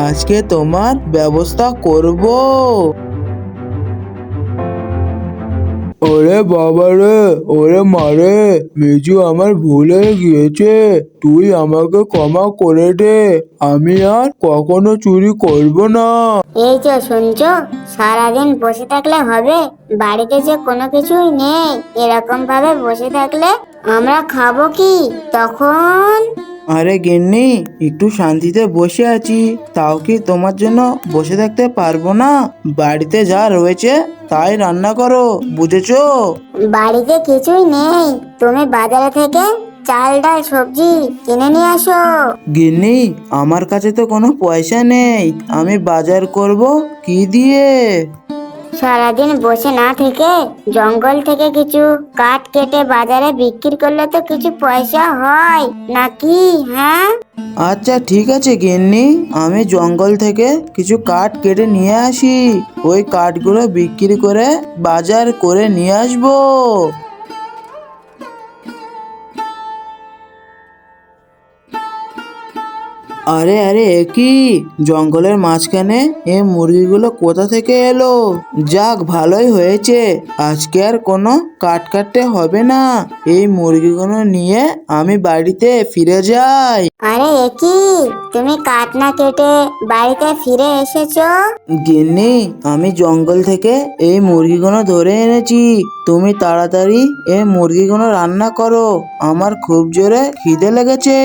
আজকে তোমার ব্যবস্থা করব। ওরে বাবা রে, ওরে মারে, মিজু আমার ভুল হয়ে গিয়েছে, তুই আমাকে ক্ষমা করে দে, আমি আর কখনো চুরি করব না। এই যে শুনছো, সারাদিন বসে থাকলে হবে? বাড়িতে যে কোনো কিছুই নেই, এরকম ভাবে বসে থাকলে আমরা খাবো কি তখন? আরে গিন্নি, একটু শান্তিতে বসে আছি, তাও কি তোমার জন্য বসে থাকতে পারবো না? বাড়িতে যা রয়েছে তাই রান্না করো, বুঝেছো? বাড়িতে কিছুই নেই, তুমি বাজারে থেকে চাল ডাল সবজি কিনে নিয়ে আসো। গিন্নি, আমার কাছে তো কোনো পয়সা নেই, আমি বাজার করব কি দিয়ে? সারাদিন বসে না থেকে জঙ্গল থেকে কিছু কাঠ কেটে বাজারে বিক্রি করলে তো কিছু পয়সা হয় নাকি? হ্যাঁ, আচ্ছা ঠিক আছে গিন্নি, আমি জঙ্গল থেকে কিছু কাঠ কেটে নিয়ে আসি, ওই কাঠগুলো বিক্রি করে বাজার করে নিয়ে আসবো। আরে আরে, কি জঙ্গলের মাঝখানে এই মুরগিগুলো কোথা থেকে এলো? যাক, ভালোই হয়েছে, আজকে আর কোনো কাট কাটতে হবে না, এই মুরগিগুলো নিয়ে আমি বাড়িতে ফিরে যাই। আরে একি, তুমি কাঠ না কেটে বাড়িতে ফিরে এসেছো? গিন্নি, আমি জঙ্গল থেকে এই মুরগিগুলো ধরে এনেছি, তুমি তাড়াতাড়ি এই মুরগিগুলো রান্না করো, আমার খুব জোরে খিদে লেগেছে।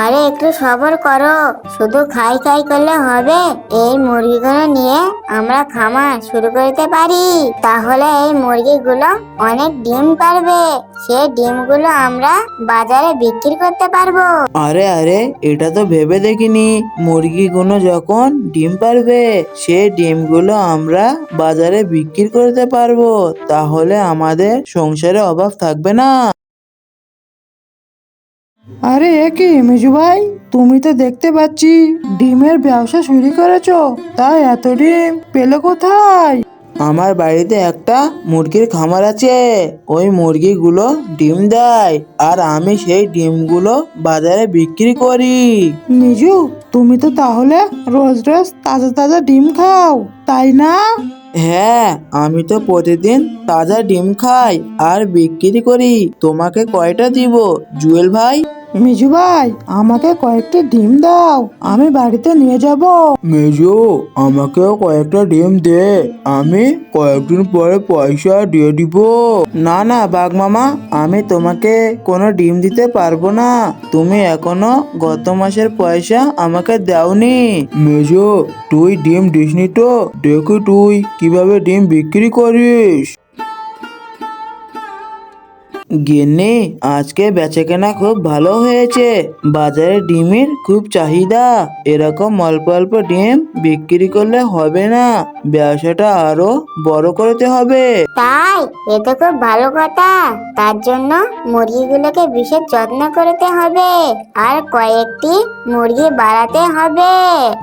আরে একটু সবর করো, শুধু খাই খাই করলে হবে? এই মুরগিগুলো নিয়ে আমরা খামার শুরু করতে পারি, তাহলে এই মুরগিগুলো অনেক ডিম পারবে, সেই ডিমগুলো আমরা বাজারে বিক্রি করতে পারবো। আরে আরে, এটা তো ভেবে দেখিনি, মুরগিগুলো যখন ডিম পারবে সেই ডিমগুলো আমরা বাজারে বিক্রি করতে পারবো, তাহলে আমাদের সংসারে অভাব থাকবে না। আরে এ কি মিজু ভাই, তুমি তো দেখতে পাচ্ছি ডিমের ব্যবসা শুরু করেছো, তাই এত ডিম পেলে কোথায়? আমার বাড়িতে একটা মুরগির খামার আছে, ওই মুরগিগুলো ডিম দেয়, আর আমি সেই ডিমগুলো বাজারে বিক্রি করি। মিজু, তুমি তো তাহলে রোজ রোজ তাজা তাজা ডিম খাও, তাই না? হ্যাঁ, আমি তো প্রতিদিন তাজা ডিম খাই আর বিক্রি করি, তোমাকে কয়টা দিব জুয়েল ভাই? মিজু ভাই, আমাকে কয়েকটা ডিম দাও, আমি বাড়িতে নিয়ে যাব। মেজো, আমাকেও কয়েকটা ডিম দে, আমি কয়েকদিন পরে পয়সা দিয়ে দিব। না না বাঘ মামা, আমি তোমাকে কোনো ডিম দিতে পারবো না, তুমি এখনো গত মাসের পয়সা আমাকে দাওনি। মেজো, তুই ডিম দিসনি তো, দেখি তুই কিভাবে ডিম বিক্রি করিস। গিন্নি, আজকে বেচাকেনা খুব ভালো হয়েছে, বাজারে ডিমের খুব চাহিদা, এরকম অল্প অল্প ডিম বিক্রি করলে হবে না, ব্যবসাটা আরো বড় করতে হবে। তাই? এ তো খুব ভালো কথা, তার জন্য মুরগিগুলোকে বিশেষ যত্ন করতে হবে আর কয়েকটি মুরগি বাড়াতে হবে।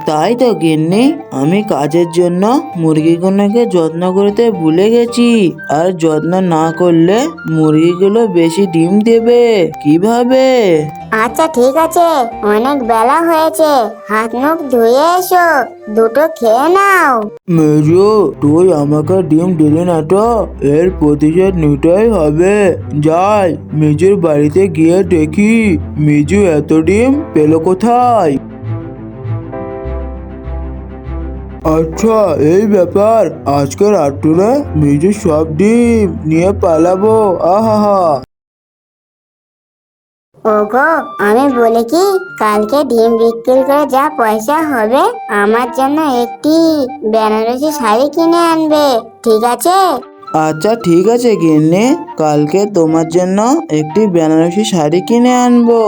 তাই তো গিন্নি, আমি কাজের জন্য মুরগিগুলোকে যত্ন করতে ভুলে গেছি, আর যত্ন না করলে মুরগিগুলো বেশি ডিম দেবে কিভাবে? আচ্ছা ঠিক আছে, অনেক বেলা হয়েছে, হাত মুখ ধুয়ে এসো, দুটো খেয়ে নাও। মেজো, তুই আমাকে ডিম দিলি না তো, এর প্রতিশোধ নিতেই হবে, যাই মেজুর বাড়িতে গিয়ে দেখি মেজু এত ডিম পেলো কোথায়। আচ্ছা, এই ব্যাপার, আজকে রাত্রে মেজু সব ডিম নিয়ে পালাবো, আহা। ওগো, আমি বলি কি, কালকে ডিম বিক্রি করে যা পয়সা হবে আমার জন্য একটি বেনারসি শাড়ি কিনে আনবে, ঠিক আছে? আচ্ছা ঠিক আছে গিন্নি, কালকে তোমার জন্য একটি বেনারসি শাড়ি কিনে আনবো,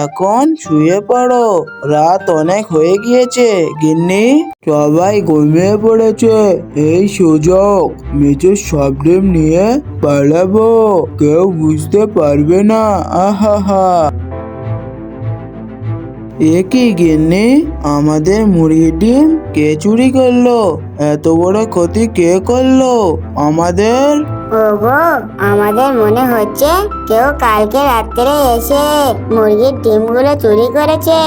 এখন শুয়ে পড়ো, রাত অনেক হয়ে গিয়েছে গিন্নি, সবাই ঘুমিয়ে পড়েছে, এই সুযোগ মেজর সব ডিম নিয়ে পালাবো, কেউ বুঝতে পারবে না, আহা। এ কি গিন্নি, আমাদের মুরগির ডিম কে চুরি করলো? এত বড় ক্ষতি কে করলো আমাদের? ওগো, আমাদের মনে হচ্ছে কেউ কালকে রাত্রে এসে মুরগির ডিমগুলো চুরি করেছে।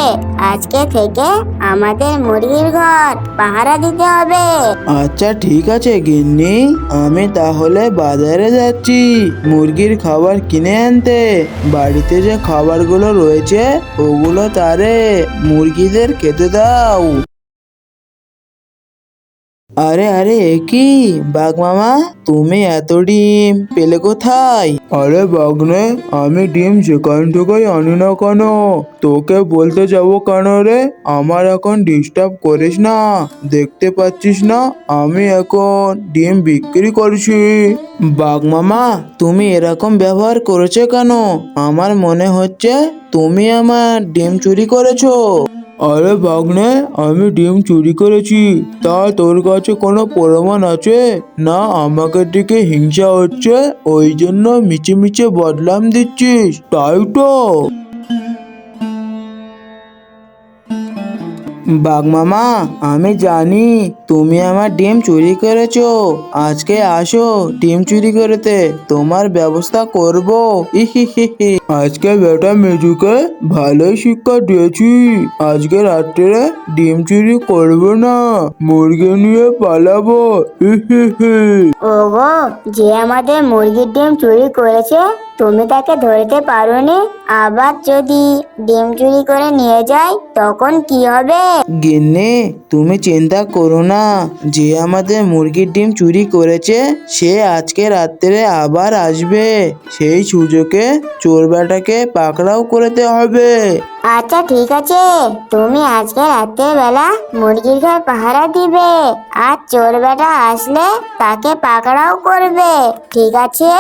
আজকে থেকে আমাদের মুরগির ঘর পাহারা দিতে হবে। আচ্ছা ঠিক আছে গিন্নি, আমি তাহলে বাজারে যাচ্ছি মুরগির খাবার কিনে আনতে। বাড়িতে যে খাবারগুলো রয়েছে ওগুলো তারে মুরগিদের খেতে দাও। আরে আরে একই বাঘ মামা, তুমি এত ডিম পেলে কোথায়? আরে বাগনে, আমি ডিম যেখান থেকেই আনি না কেন, তোকে বলতে যাবো কেন রে? আমার এখন ডিস্টার্ব করিস না, দেখতে পাচ্ছিস না আমি এখন ডিম বিক্রি করছি। বাঘ মামা, তুমি এরকম ব্যবহার করেছো কেন? আমার মনে হচ্ছে তুমি আমার ডিম চুরি করেছো। আরে ভাগ্নে, আমি ডিম চুরি করেছি তা তোর কাছে কোনো প্রমাণ আছে? না আমাকে দিকে হিংসা হচ্ছে ওই জন্য মিছে মিছে বদলাম দিচ্ছিস, তাই তো? বাঘ মামা, আমি জানি তুমি আমার ডিম চুরি করেছো। আজকে আসো ডিম চুরি করতে, তোমার ব্যবস্থা করব। আজকে বেটা মেজুকে ভালোই শিক্ষা দিয়েছি। আজকে রাত্রে ডিম চুরি করবো না, মুরগি নিয়ে পালাবো। ওগো, যে আমাদের মুরগির ডিম চুরি করেছে তুমি তাকে ধরতে পারোনি, আবার যদি ডিম চুরি করে নিয়ে যায় তখন কি হবে? গিন্নি, তুমি চিন্তা করো না, যে আমাদের মুরগির ডিম চুরি করেছে সে আজকে রাত্রে আবার আসবে। সেই সুযোগে চোর বেটাকে পাকড়াও করতে হবে। আচ্ছা ঠিক আছে, তুমি আজকে রাতের বেলা মুরগির ঘর পাহারা দিবে, আর চোর বেটা আসলে তাকে পাকড়াও করবে, ঠিক আছে?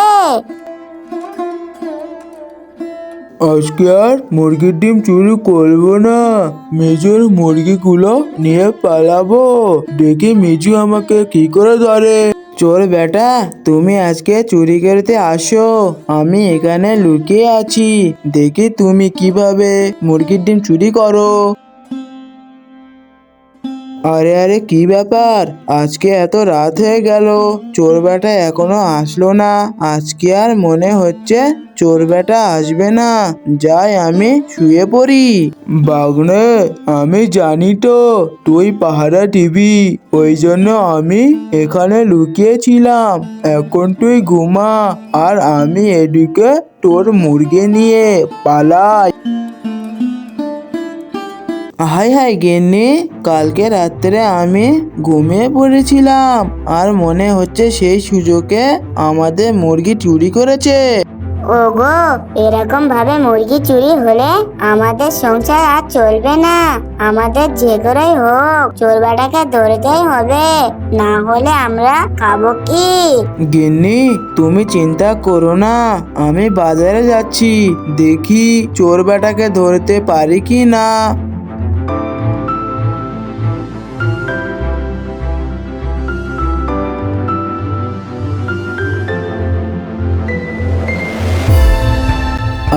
আজকে আর মুরগির ডিম চুরি করবো না, মেজুর মুরগিগুলো নিয়ে পালাবো। দেখি মিজু আমাকে কি করে ধরে। চোর বেটা, তুমি আজকে চুরি করতে আসো, আমি এখানে লুকিয়ে আছি, দেখি তুমি কিভাবে মুরগির ডিম চুরি করো। আরে আরে কি ব্যাপার, আজকে এত রাত হয়ে গেল, চোর বেটা এখনো আসলো না। আজকে আর মনে হচ্ছে চোর বেটা আসবে না, যাই আমি শুয়ে পড়ি। বাগনে, আমি জানি তো তুই পাহারা দিবি, ওই জন্য আমি এখানে লুকিয়েছিলাম। এখন তুই ঘুমা, আর আমি এদিকে তোর মুরগি নিয়ে পালাই। হাই হাই গিন্নি, কালকে রাত্রে আমি ঘুমিয়ে পড়েছিলাম, আর মনে হচ্ছে সেই সুযোগে আমাদের মুরগি চুরি করেছে। ওগো, এরকম ভাবে মুরগি চুরি হলে আমাদের সংসার আর চলবে না। আমাদের যে করেই হোক চোর বেটাকে ধরতেই হবে, না হলে আমরা খাবো কি? গিন্নি, তুমি চিন্তা করো না, আমি বাজারে যাচ্ছি, দেখি চোর বেটাকে ধরতে পারি কি না।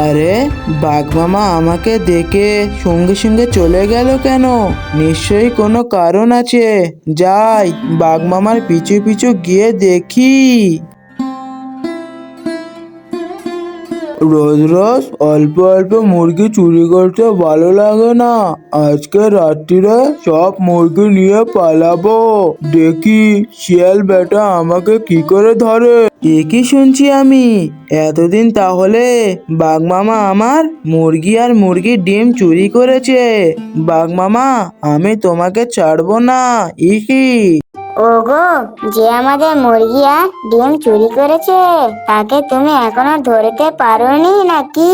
আরে বাঘ মামা আমাকে দেখে সঙ্গে সঙ্গে চলে গেল কেন? নিশ্চয়ই কোনো কারণ আছে, যাই বাঘ মামার পিছু পিছু গিয়ে দেখি। রোজ রোজ অল্প অল্প মুরগি চুরি করতে ভালো লাগে না, আজকে রাত্রিরে সব মুরগি নিয়ে পালাবো, দেখি শিয়াল বেটা আমাকে কি করে ধরে। একই শুনছি আমি, এতদিন তাহলে বাঘ মামা আমার মুরগি আর মুরগির ডিম চুরি করেছে। বাঘ মামা, আমি তোমাকে ছাড়বো না। ইহি। ওগো, যে আমাদের মুরগি আর ডিম চুরি করেছে তাকে তুমি এখনো ধরতে পারোনি নাকি?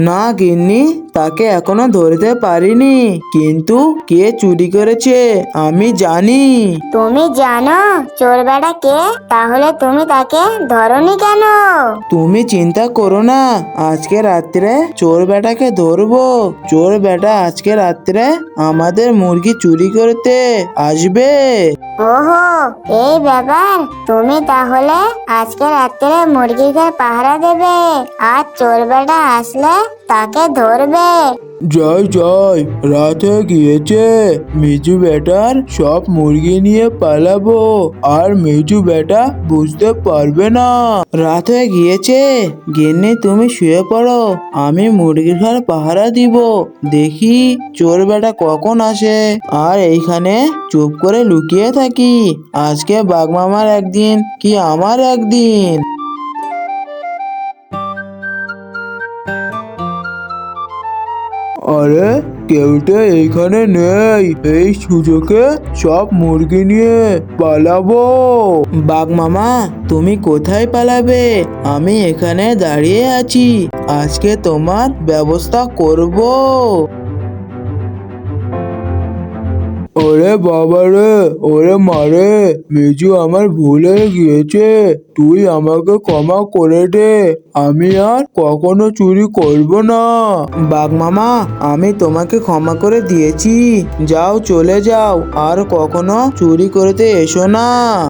না গিন্নি, তাকে এখনো ধরতে পারিনি, কিন্তু কে চুরি করেছে আমি জানি। তুমি জানো চোর বেটা কে? তাহলে তুমি তাকে ধরোনি কেন? তুমি চিন্তা করো না, আজকে রাত্রে চোর বেটাকে ধরবো। চোর বেটা আজকে রাত্রে আমাদের মুরগি চুরি করতে আসবে। ওহো, এই ব্যাপার। তুমি তাহলে আজকে রাত্রে মুরগির ঘর পাহারা দেবে, আর চোর বেটা আসলে তাকে ধরবে। জয় জয়, রাত হয়ে গিয়েছে। মিজু বেটার সব মুরগি নিয়ে পালাবো, আর মিজু বেটা বুঝতে পারবে না। রাত হয়ে গিয়েছে, গিন্নি তুমি শুয়ে পড়ো, আমি মুরগির ঘর পাহারা দিব। দেখি চোর বেটা কখন আসে, আর এইখানে চুপ করে লুকিয়ে থাকি। আজকে বাঘ মামার একদিন কি আমার একদিন। আরে কেউ তো এইখানে নেই, এই সুযোগে সব মুরগি নিয়ে পালাবো। বাঘ মামা তুমি কোথায় পালাবে? আমি এখানে দাঁড়িয়ে আছি, আজকে তোমার ব্যবস্থা করব। ওরে বাবা রে, ওরে মারে, মিজু আমার ভুল হয়ে গিয়েছে, তুই আমাকে ক্ষমা করে দে, আমি আর কখনো চুরি করব না। বাঘ মামা আমি তোমাকে ক্ষমা করে দিয়েছি, যাও চলে যাও, আর কখনো চুরি করতে এসো না।